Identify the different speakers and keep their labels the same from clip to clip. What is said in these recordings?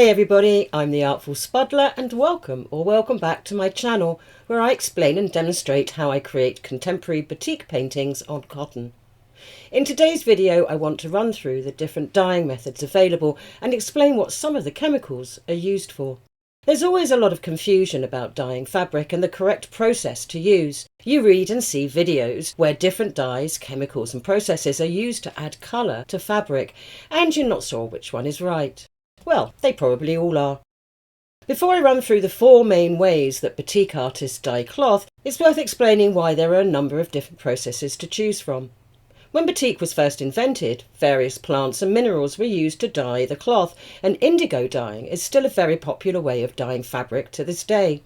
Speaker 1: Hey everybody, I'm the Artful Spuddler and welcome back to my channel where I explain and demonstrate how I create contemporary batik paintings on cotton. In today's video I want to run through the different dyeing methods available and explain what some of the chemicals are used for. There's always a lot of confusion about dyeing fabric and the correct process to use. You read and see videos where different dyes, chemicals and processes are used to add colour to fabric and you're not sure which one is right. Well, they probably all are. Before I run through the four main ways that batik artists dye cloth, it's worth explaining why there are a number of different processes to choose from. When batik was first invented, various plants and minerals were used to dye the cloth, and indigo dyeing is still a very popular way of dyeing fabric to this day.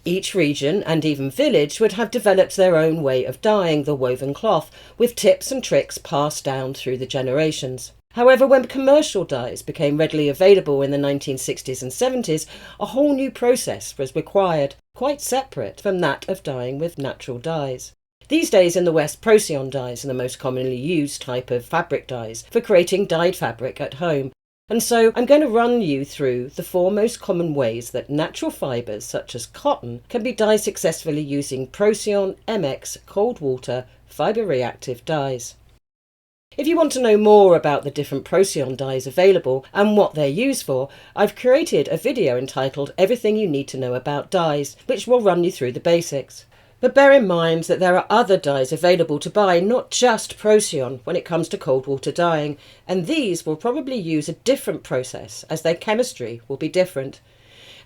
Speaker 1: Each region and even village would have developed their own way of dyeing the woven cloth, with tips and tricks passed down through the generations. However, when commercial dyes became readily available in the 1960s and 70s, a whole new process was required, quite separate from that of dyeing with natural dyes. These days in the West, Procion dyes are the most commonly used type of fabric dyes for creating dyed fabric at home. And so I'm going to run you through the four most common ways that natural fibres such as cotton can be dyed successfully using Procion MX cold water fibre reactive dyes. If you want to know more about the different Procion dyes available and what they're used for, I've created a video entitled Everything You Need to Know About Dyes, which will run you through the basics. But bear in mind that there are other dyes available to buy, not just Procion, when it comes to cold water dyeing, and these will probably use a different process as their chemistry will be different.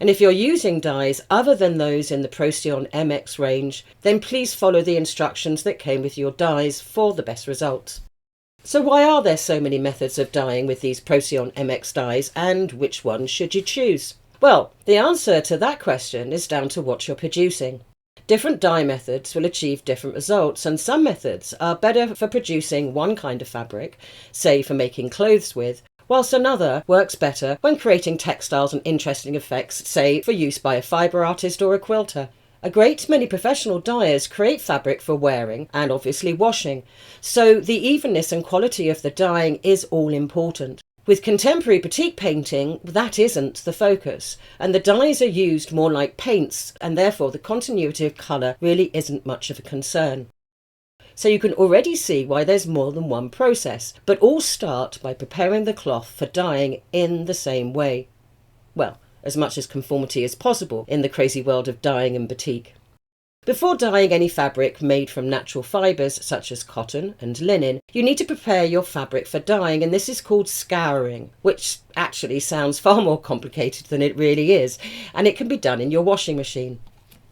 Speaker 1: And if you're using dyes other than those in the Procion MX range, then please follow the instructions that came with your dyes for the best results. So why are there so many methods of dyeing with these Procion MX dyes, and which one should you choose? Well, the answer to that question is down to what you're producing. Different dye methods will achieve different results, and some methods are better for producing one kind of fabric, say for making clothes with, whilst another works better when creating textiles and interesting effects, say for use by a fibre artist or a quilter. A great many professional dyers create fabric for wearing and obviously washing, so the evenness and quality of the dyeing is all important. With contemporary batik painting, that isn't the focus, and the dyes are used more like paints, and therefore the continuity of colour really isn't much of a concern. So you can already see why there's more than one process, but all start by preparing the cloth for dyeing in the same way. Well, as much as conformity as possible in the crazy world of dyeing and batik. Before dyeing any fabric made from natural fibres such as cotton and linen, you need to prepare your fabric for dyeing, and this is called scouring, which actually sounds far more complicated than it really is, and it can be done in your washing machine.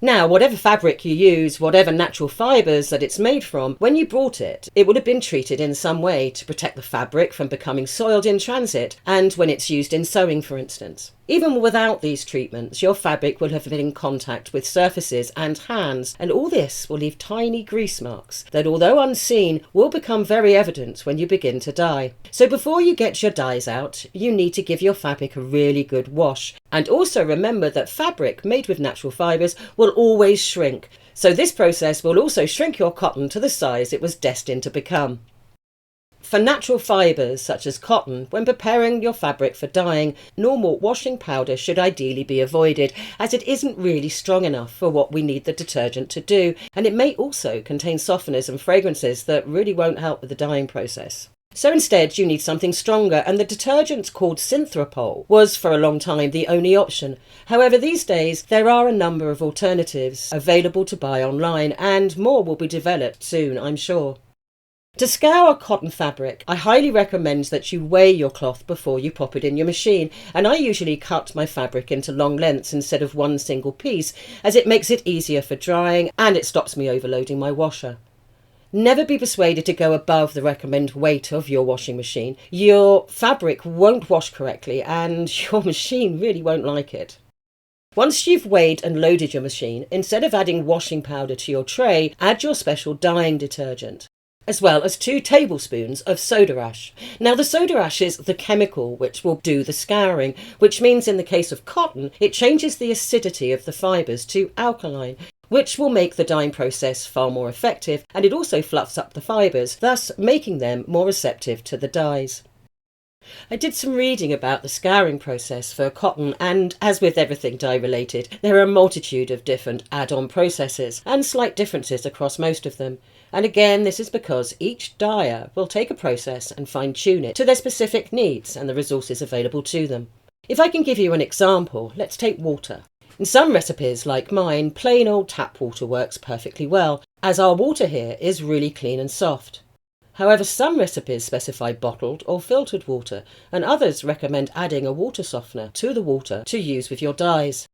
Speaker 1: Now, whatever fabric you use, whatever natural fibres that it's made from, when you bought it, it would have been treated in some way to protect the fabric from becoming soiled in transit and when it's used in sewing, for instance. Even without these treatments, your fabric will have been in contact with surfaces and hands, and all this will leave tiny grease marks that, although unseen, will become very evident when you begin to dye. So before you get your dyes out, you need to give your fabric a really good wash. And also remember that fabric made with natural fibres will always shrink. So this process will also shrink your cotton to the size it was destined to become. For natural fibres such as cotton, when preparing your fabric for dyeing, normal washing powder should ideally be avoided, as it isn't really strong enough for what we need the detergent to do, and it may also contain softeners and fragrances that really won't help with the dyeing process. So instead you need something stronger, and the detergent called Synthropol was for a long time the only option. However, these days there are a number of alternatives available to buy online, and more will be developed soon, I'm sure. To scour cotton fabric, I highly recommend that you weigh your cloth before you pop it in your machine, and I usually cut my fabric into long lengths instead of one single piece, as it makes it easier for drying and it stops me overloading my washer. Never be persuaded to go above the recommended weight of your washing machine. Your fabric won't wash correctly and your machine really won't like it. Once you've weighed and loaded your machine, instead of adding washing powder to your tray, add your special dyeing detergent, as well as 2 tablespoons of soda ash. Now the soda ash is the chemical which will do the scouring, which means in the case of cotton, it changes the acidity of the fibres to alkaline, which will make the dyeing process far more effective, and it also fluffs up the fibres, thus making them more receptive to the dyes. I did some reading about the scouring process for cotton, and as with everything dye related, there are a multitude of different add-on processes and slight differences across most of them. And again, this is because each dyer will take a process and fine-tune it to their specific needs and the resources available to them. If I can give you an example, let's take water. In some recipes, like mine, plain old tap water works perfectly well, as our water here is really clean and soft. However, some recipes specify bottled or filtered water, and others recommend adding a water softener to the water to use with your dyes.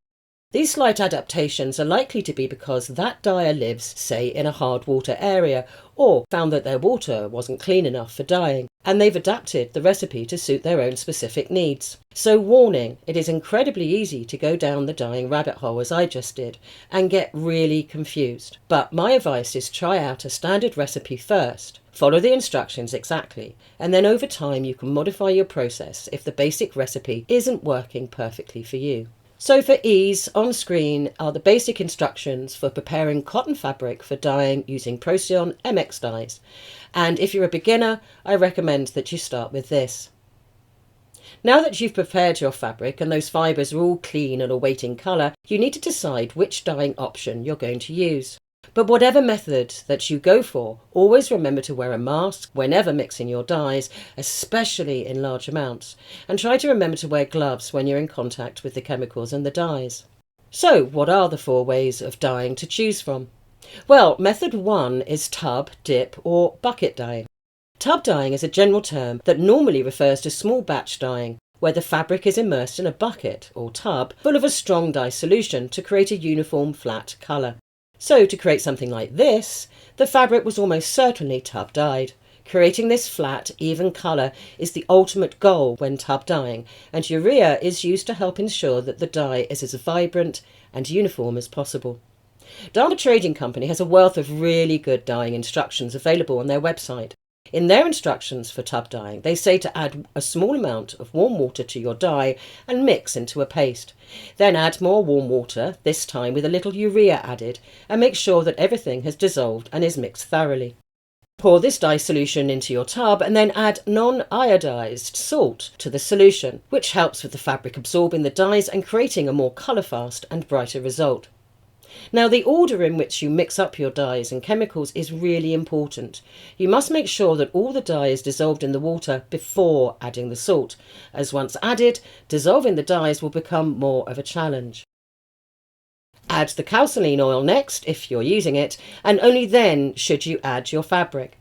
Speaker 1: These slight adaptations are likely to be because that dyer lives, say, in a hard water area, or found that their water wasn't clean enough for dyeing, and they've adapted the recipe to suit their own specific needs. So warning, it is incredibly easy to go down the dyeing rabbit hole as I just did, and get really confused. But my advice is try out a standard recipe first, follow the instructions exactly, and then over time you can modify your process if the basic recipe isn't working perfectly for you. So for ease, on screen are the basic instructions for preparing cotton fabric for dyeing using Procion MX dyes. And if you're a beginner, I recommend that you start with this. Now that you've prepared your fabric and those fibres are all clean and awaiting colour, you need to decide which dyeing option you're going to use. But whatever method that you go for, always remember to wear a mask whenever mixing your dyes, especially in large amounts, and try to remember to wear gloves when you're in contact with the chemicals and the dyes. So, what are the 4 ways of dyeing to choose from? Well, method 1 is tub, dip or bucket dyeing. Tub dyeing is a general term that normally refers to small batch dyeing, where the fabric is immersed in a bucket or tub full of a strong dye solution to create a uniform flat colour. So to create something like this, the fabric was almost certainly tub dyed. Creating this flat, even colour is the ultimate goal when tub dyeing, and urea is used to help ensure that the dye is as vibrant and uniform as possible. Dharma Trading Company has a wealth of really good dyeing instructions available on their website. In their instructions for tub dyeing, they say to add a small amount of warm water to your dye and mix into a paste. Then add more warm water, this time with a little urea added, and make sure that everything has dissolved and is mixed thoroughly. Pour this dye solution into your tub and then add non-iodized salt to the solution, which helps with the fabric absorbing the dyes and creating a more colour-fast and brighter result. Now, the order in which you mix up your dyes and chemicals is really important. You must make sure that all the dye is dissolved in the water before adding the salt, as once added, dissolving the dyes will become more of a challenge. Add the calcinine oil next, if you're using it, and only then should you add your fabric.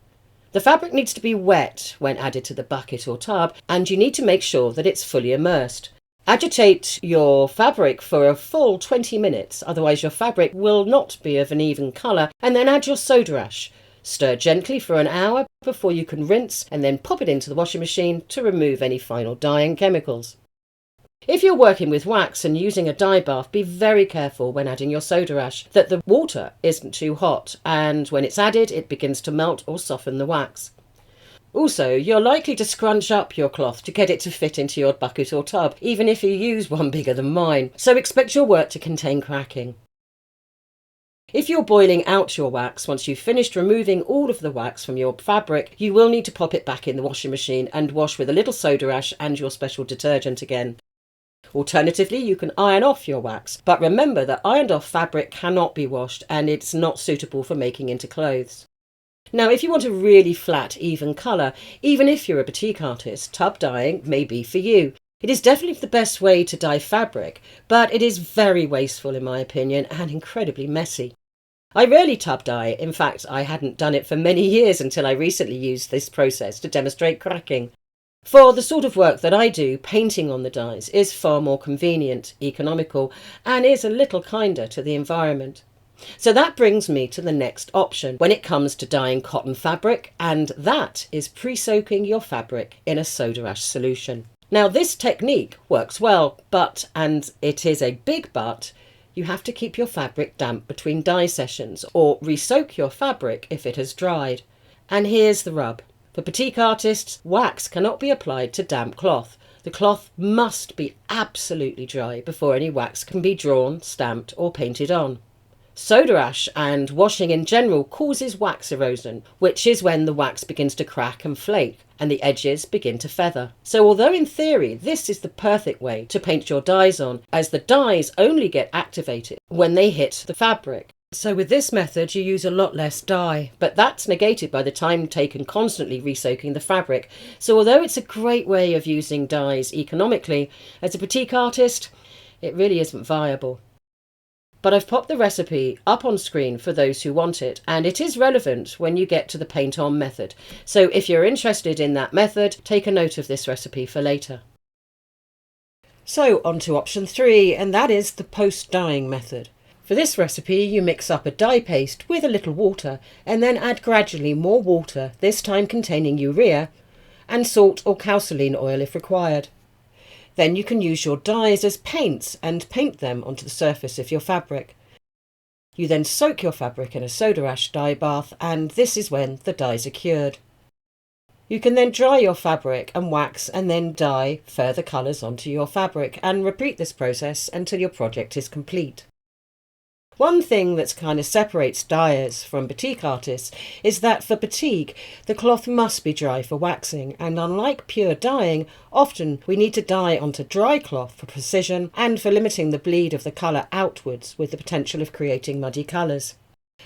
Speaker 1: The fabric needs to be wet when added to the bucket or tub, and you need to make sure that it's fully immersed. Agitate your fabric for a full 20 minutes, otherwise your fabric will not be of an even colour, and then add your soda ash. Stir gently for an hour before you can rinse, and then pop it into the washing machine to remove any final dyeing chemicals. If you're working with wax and using a dye bath, be very careful when adding your soda ash that the water isn't too hot, and when it's added it begins to melt or soften the wax. Also, you're likely to scrunch up your cloth to get it to fit into your bucket or tub, even if you use one bigger than mine, so expect your work to contain cracking. If you're boiling out your wax, once you've finished removing all of the wax from your fabric, you will need to pop it back in the washing machine and wash with a little soda ash and your special detergent again. Alternatively, you can iron off your wax, but remember that ironed off fabric cannot be washed and it's not suitable for making into clothes. Now, if you want a really flat, even colour, even if you're a batik artist, tub dyeing may be for you. It is definitely the best way to dye fabric, but it is very wasteful in my opinion and incredibly messy. I rarely tub dye. In fact, I hadn't done it for many years until I recently used this process to demonstrate cracking. For the sort of work that I do, painting on the dyes is far more convenient, economical, and is a little kinder to the environment. So that brings me to the next option when it comes to dyeing cotton fabric, and that is pre-soaking your fabric in a soda ash solution. Now, this technique works well, but, and it is a big but, you have to keep your fabric damp between dye sessions or re-soak your fabric if it has dried. And here's the rub. For batik artists, wax cannot be applied to damp cloth. The cloth must be absolutely dry before any wax can be drawn, stamped or painted on. Soda ash and washing in general causes wax erosion, which is when the wax begins to crack and flake and the edges begin to feather. So although in theory this is the perfect way to paint your dyes on, as the dyes only get activated when they hit the fabric. So with this method you use a lot less dye, but that's negated by the time taken constantly resoaking the fabric. So although it's a great way of using dyes economically, as a batik artist, it really isn't viable. But I've popped the recipe up on screen for those who want it, and it is relevant when you get to the paint on method. So if you're interested in that method, take a note of this recipe for later. So on to option 3, and that is the post-dyeing method. For this recipe you mix up a dye paste with a little water and then add gradually more water, this time containing urea, and salt or causaline oil if required. Then you can use your dyes as paints and paint them onto the surface of your fabric. You then soak your fabric in a soda ash dye bath, and this is when the dyes are cured. You can then dry your fabric and wax and then dye further colours onto your fabric and repeat this process until your project is complete. One thing that kind of separates dyers from batik artists is that for batik, the cloth must be dry for waxing, and unlike pure dyeing, often we need to dye onto dry cloth for precision and for limiting the bleed of the colour outwards with the potential of creating muddy colours.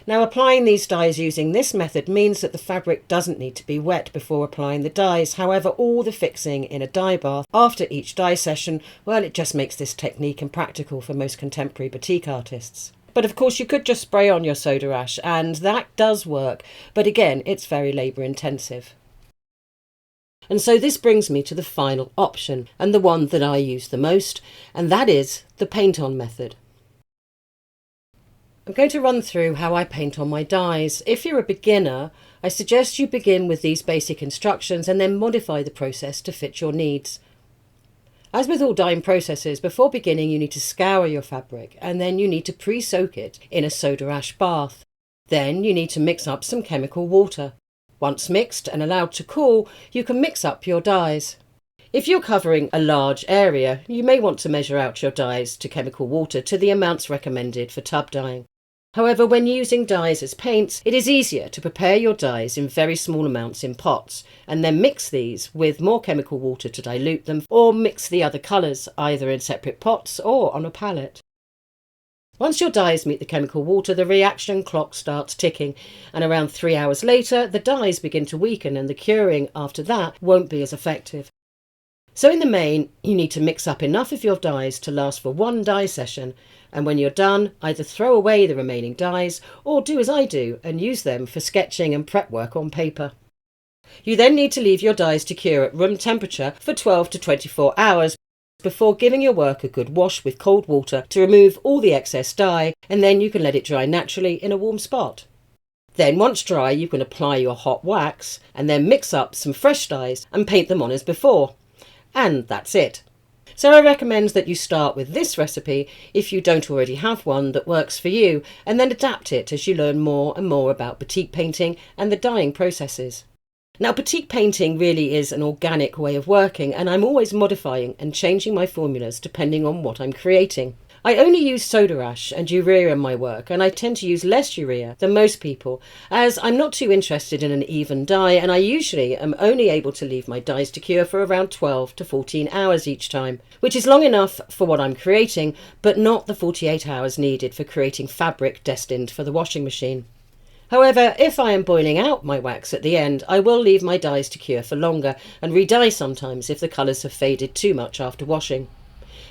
Speaker 1: Now applying these dyes using this method means that the fabric doesn't need to be wet before applying the dyes. However, all the fixing in a dye bath after each dye session, well, it just makes this technique impractical for most contemporary batik artists. But of course you could just spray on your soda ash, and that does work, but again it's very labour intensive. And so this brings me to the final option, and the one that I use the most, and that is the paint on method. I'm going to run through how I paint on my dyes. If you're a beginner, I suggest you begin with these basic instructions and then modify the process to fit your needs. As with all dyeing processes, before beginning you need to scour your fabric, and then you need to pre-soak it in a soda ash bath. Then you need to mix up some chemical water. Once mixed and allowed to cool, you can mix up your dyes. If you're covering a large area, you may want to measure out your dyes to chemical water to the amounts recommended for tub dyeing. However, when using dyes as paints, it is easier to prepare your dyes in very small amounts in pots and then mix these with more chemical water to dilute them, or mix the other colours either in separate pots or on a palette. Once your dyes meet the chemical water, the reaction clock starts ticking, and around 3 hours later the dyes begin to weaken and the curing after that won't be as effective. So in the main, you need to mix up enough of your dyes to last for one dye session, and when you're done, either throw away the remaining dyes or do as I do and use them for sketching and prep work on paper. You then need to leave your dyes to cure at room temperature for 12 to 24 hours before giving your work a good wash with cold water to remove all the excess dye, and then you can let it dry naturally in a warm spot. Then once dry, you can apply your hot wax and then mix up some fresh dyes and paint them on as before. And that's it. So I recommend that you start with this recipe if you don't already have one that works for you, and then adapt it as you learn more and more about batik painting and the dyeing processes. Now, batik painting really is an organic way of working, and I'm always modifying and changing my formulas depending on what I'm creating. I only use soda ash and urea in my work, and I tend to use less urea than most people, as I'm not too interested in an even dye, and I usually am only able to leave my dyes to cure for around 12 to 14 hours each time, which is long enough for what I'm creating, but not the 48 hours needed for creating fabric destined for the washing machine. However, if I am boiling out my wax at the end, I will leave my dyes to cure for longer and re-dye sometimes if the colours have faded too much after washing.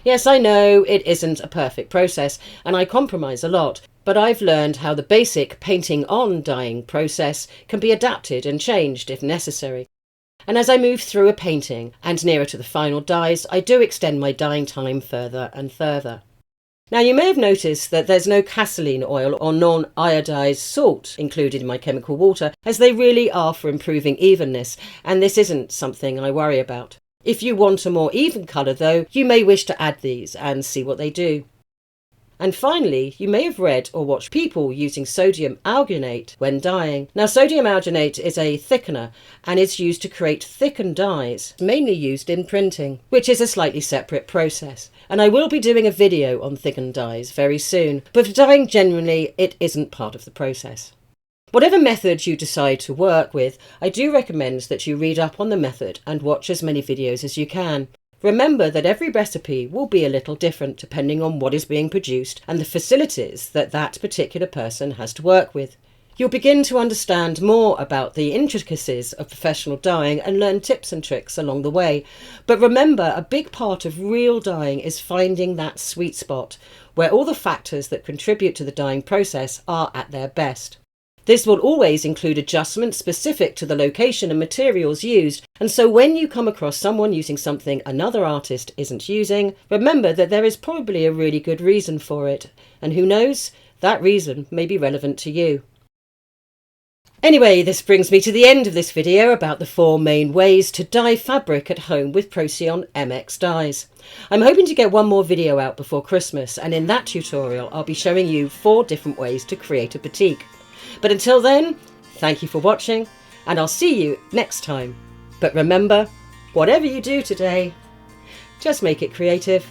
Speaker 1: Yes, I know it isn't a perfect process and I compromise a lot, but I've learned how the basic painting on dyeing process can be adapted and changed if necessary. And as I move through a painting and nearer to the final dyes, I do extend my dyeing time further and further. Now, you may have noticed that there's no causaline oil or non-iodized salt included in my chemical water, as they really are for improving evenness, and this isn't something I worry about. If you want a more even colour though, you may wish to add these and see what they do. And finally, you may have read or watched people using sodium alginate when dyeing. Now, sodium alginate is a thickener and is used to create thickened dyes, mainly used in printing, which is a slightly separate process. And I will be doing a video on thickened dyes very soon, but for dyeing generally, it isn't part of the process. Whatever method you decide to work with, I do recommend that you read up on the method and watch as many videos as you can. Remember that every recipe will be a little different depending on what is being produced and the facilities that that particular person has to work with. You'll begin to understand more about the intricacies of professional dyeing and learn tips and tricks along the way. But remember, a big part of real dyeing is finding that sweet spot where all the factors that contribute to the dyeing process are at their best. This will always include adjustments specific to the location and materials used, and so when you come across someone using something another artist isn't using, remember that there is probably a really good reason for it, and who knows, that reason may be relevant to you. Anyway, this brings me to the end of this video about the 4 main ways to dye fabric at home with Procion MX dyes. I'm hoping to get one more video out before Christmas, and in that tutorial I'll be showing you 4 different ways to create a batik. But until then, thank you for watching, and I'll see you next time. But remember, whatever you do today, just make it creative.